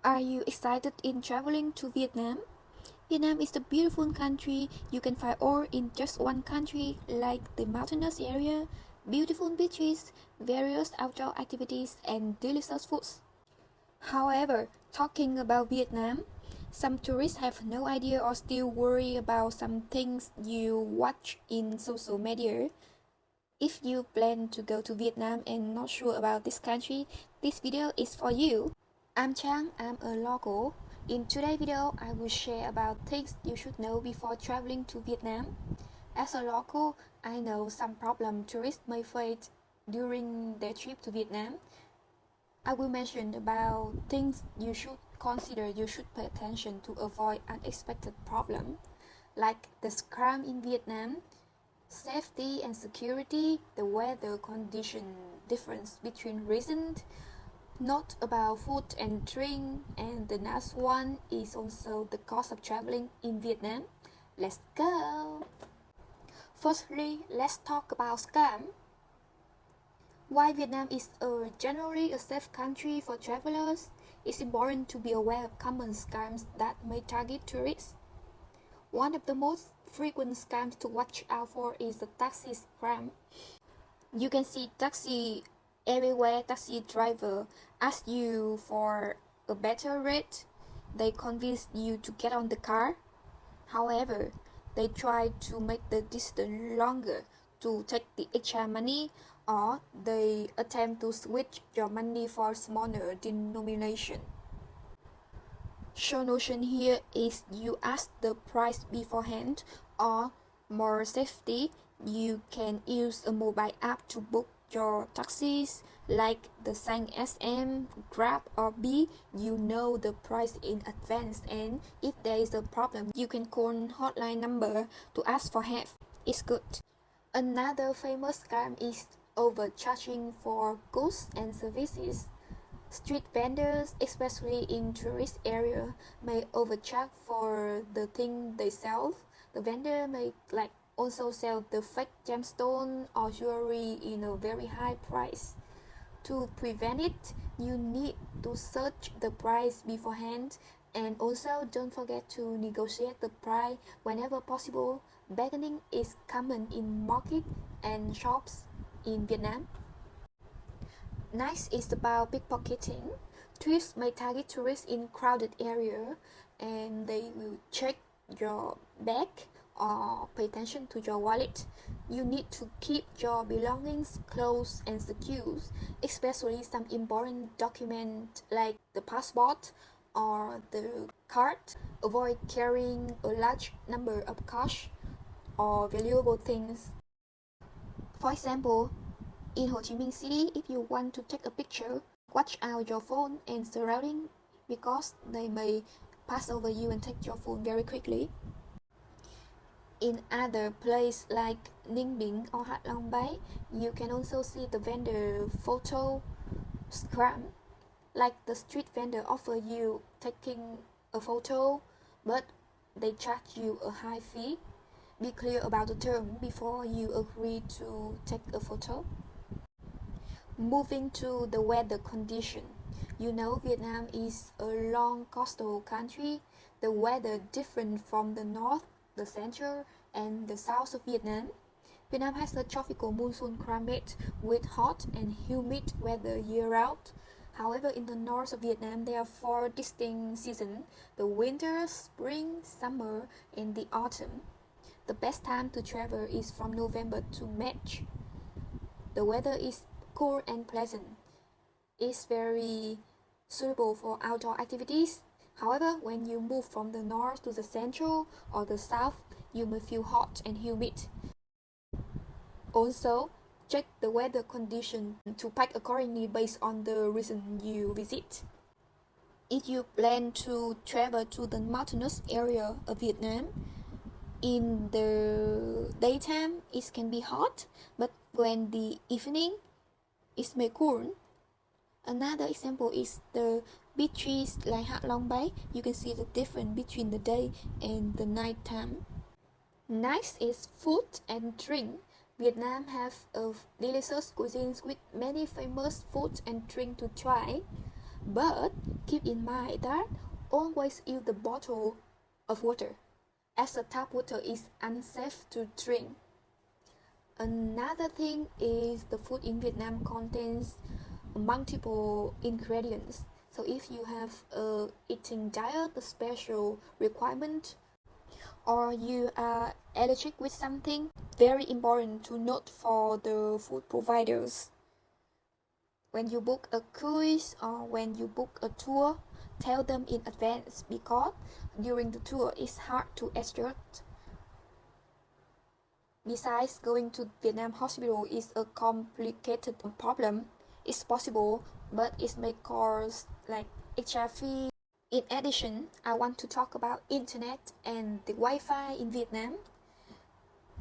Are you excited in traveling to Vietnam? Vietnam is a beautiful country. You can find all in just one country, like the mountainous area, beautiful beaches, various outdoor activities, and delicious foods. However, talking about Vietnam, some tourists have no idea or still worry about some things you watch in social media. If you plan to go to Vietnam and not sure about this country, this video is for you. I'm Trang, I'm a local. In today's video, I will share about things you should know before traveling to Vietnam. As a local, I know some problem tourists may face during their trip to Vietnam. I will mention about things you should consider, you should pay attention to avoid unexpected problem, like the scam in Vietnam, safety and security, the weather condition difference between regions, not about food and drink, and the last one is also the cost of traveling in Vietnam. Let's go! Firstly, let's talk about scam. While Vietnam is generally a safe country for travelers, it's important to be aware of common scams that may target tourists. One of the most frequent scams to watch out for is the taxi scam. You can see taxi everywhere. Taxi driver ask you for a better rate. They convince you to get on the car. However, they try to make the distance longer to take the extra money, or they attempt to switch your money for smaller denomination. Solution here is you ask the price beforehand, or more safety, you can use a mobile app to book your taxis like the Sang SM, Grab or Bee. You know the price in advance, and if there is a problem, you can call hotline number to ask for help. It's good. Another famous scam is overcharging for goods and services. Street vendors, especially in tourist area, may overcharge for the thing they sell. The vendor may also sell the fake gemstone or jewelry in a very high price. To prevent it, you need to search the price beforehand, and also don't forget to negotiate the price whenever possible. Bargaining is common in market and shops in Vietnam. Next is about pickpocketing. Thieves may target tourists in crowded area, and they will check your bag or pay attention to your wallet. You need to keep your belongings close and secure, especially some important documents like the passport or the card. Avoid carrying a large number of cash or valuable things. For example, in Ho Chi Minh City, if you want to take a picture, watch out your phone and surrounding because they may pass over you and take your phone very quickly. In other places like Ninh Bình or Hạ Long Bay, you can also see the vendor photo scam. Like the street vendor offer you taking a photo, but they charge you a high fee. Be clear about the term before you agree to take a photo. Moving to the weather condition. You know Vietnam is a long coastal country. The weather different from the north, the central, and the south of Vietnam. Vietnam has a tropical monsoon climate with hot and humid weather year-round. However, in the north of Vietnam, there are 4 distinct seasons: the winter, spring, summer, and the autumn. The best time to travel is from November to March. The weather is cool and pleasant. It's very suitable for outdoor activities. However, when you move from the north to the central or the south, you may feel hot and humid. Also, check the weather condition to pack accordingly based on the region you visit. If you plan to travel to the mountainous area of Vietnam, in the daytime it can be hot, but when the evening it may cool. Another example is the beaches like Hạ Long Bay. You can see the difference between the day and the night time. Next is food and drink. Vietnam have a delicious cuisine with many famous food and drink to try. But keep in mind that always use the bottle of water, as the tap water is unsafe to drink. Another thing is the food in Vietnam contains multiple ingredients. So if you have a eating diet, a special requirement, or you are allergic with something, very important to note for the food providers. When you book a cruise or when you book a tour, tell them in advance because during the tour it's hard to adjust. Besides, going to Vietnam hospital is a complicated problem. It's possible, but it may cause like extra fee. In addition, I want to talk about internet and the Wi-Fi in Vietnam.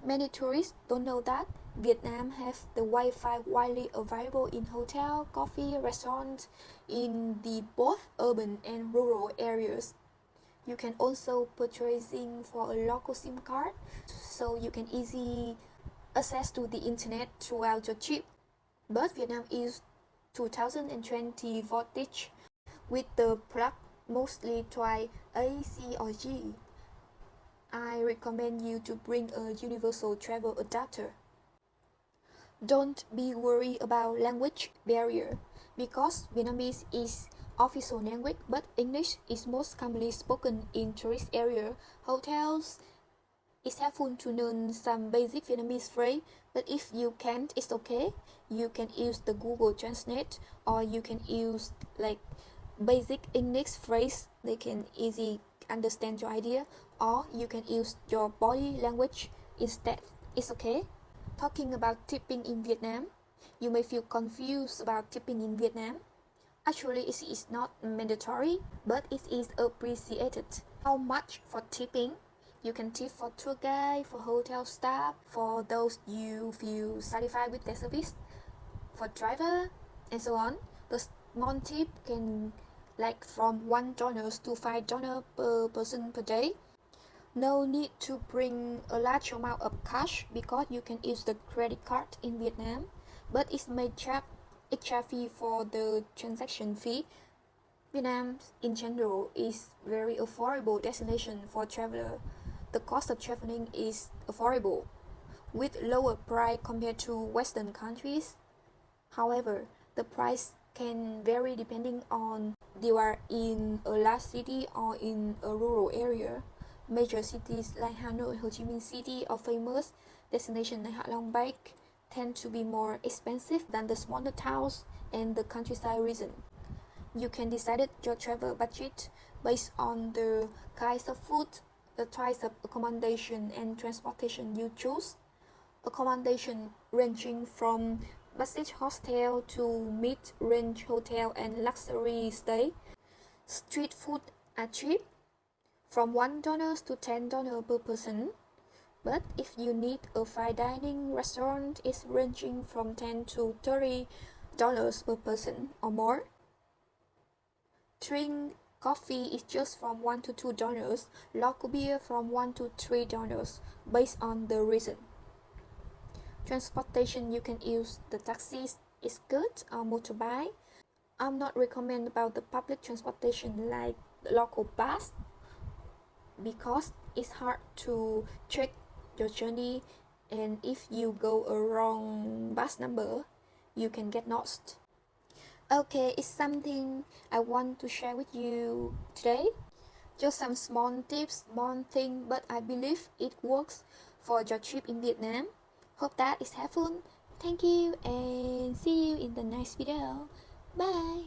Many tourists don't know that Vietnam has the Wi-Fi widely available in hotel, coffee, restaurants in the both urban and rural areas. You can also purchasing for a local SIM card, so you can easily access to the internet throughout your trip. But Vietnam is 2020 voltage with the plug mostly try AC or G. I recommend you to bring a universal travel adapter. Don't be worried about language barrier because Vietnamese is official language, but English is most commonly spoken in tourist area. Hotels, it's helpful to learn some basic Vietnamese phrase, but if you can't, it's okay. You can use the Google Translate or you can use like basic English phrase. They can easily understand your idea, or you can use your body language instead. It's okay. Talking about tipping in Vietnam, you may feel confused about tipping in Vietnam. Actually, it is not mandatory, but it is appreciated. How much for tipping? You can tip for tour guide, for hotel staff, for those you feel satisfied with their service, for driver, and so on. The small tip can like from $1 to $5 per person per day. No need to bring a large amount of cash because you can use the credit card in Vietnam, but it may charge extra fee for the transaction fee. Vietnam in general is very affordable destination for traveler. The cost of traveling is affordable with lower price compared to Western countries. However, the price can vary depending on you are in a large city or in a rural area. Major cities like Hanoi, Ho Chi Minh City or famous destinations like Hạ Long Bay tend to be more expensive than the smaller towns and the countryside region. You can decide your travel budget based on the kinds of food, the types of accommodation and transportation you choose. Accommodation ranging from budget hostel to mid-range hotel and luxury stay. Street food are cheap, from $1 to $10 per person. But if you need a fine dining restaurant, it's ranging from $10 to $30 per person or more. Drink coffee is just from $1 to $2, local beer from $1 to $3 based on the region. Transportation, you can use the taxis, is good, or motorbike. I'm not recommend about the public transportation like the local bus because it's hard to check your journey, and if you go a wrong bus number, you can get lost. Okay, it's something I want to share with you today. Just some small tips, small thing, but I believe it works for your trip in Vietnam. Hope that is helpful. Thank you and see you in the next video. Bye.